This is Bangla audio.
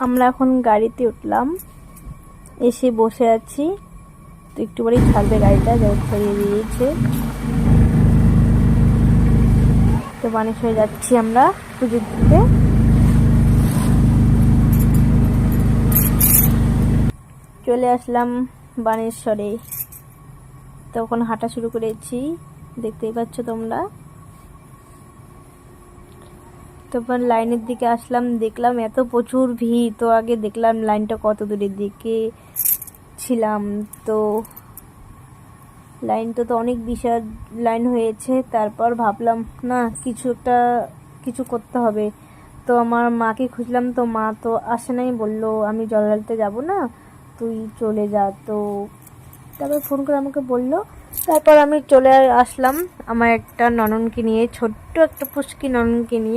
আমরা এখন গাড়িতে উঠলাম, এসে বসে আছি। তো একটু পরেই ছাড়বে গাড়িটা, যাই ছাড়িয়ে দিয়েছে। তো বানেশ্বরে যাচ্ছি আমরা পুজো দিতে। চলে আসলাম বানেশ্বরে। তখন হাঁটা শুরু করেছি, দেখতেই পাচ্ছ তোমরা। তখন লাইনের দিকে আসলাম, দেখলাম এত প্রচুর ভিড়। তো আগে দেখলাম লাইনটা কত দূরের দিকে ছিলাম, তো লাইনটা তো অনেক বিশাল লাইন হয়েছে। তারপর ভাবলাম না, কিছু করতে হবে। তো আমার মাকে খুঁজলাম, তো মা তো আসে নাই, বললো আমি জল ঢালতে যাবো না, তুই চলে যা। তো তারপর ফোন করে আমাকে বললো। তারপর আমি চলে আসলাম আমার একটা নননকে নিয়ে, ছোট্ট একটা পুচকি নননকে নিয়ে।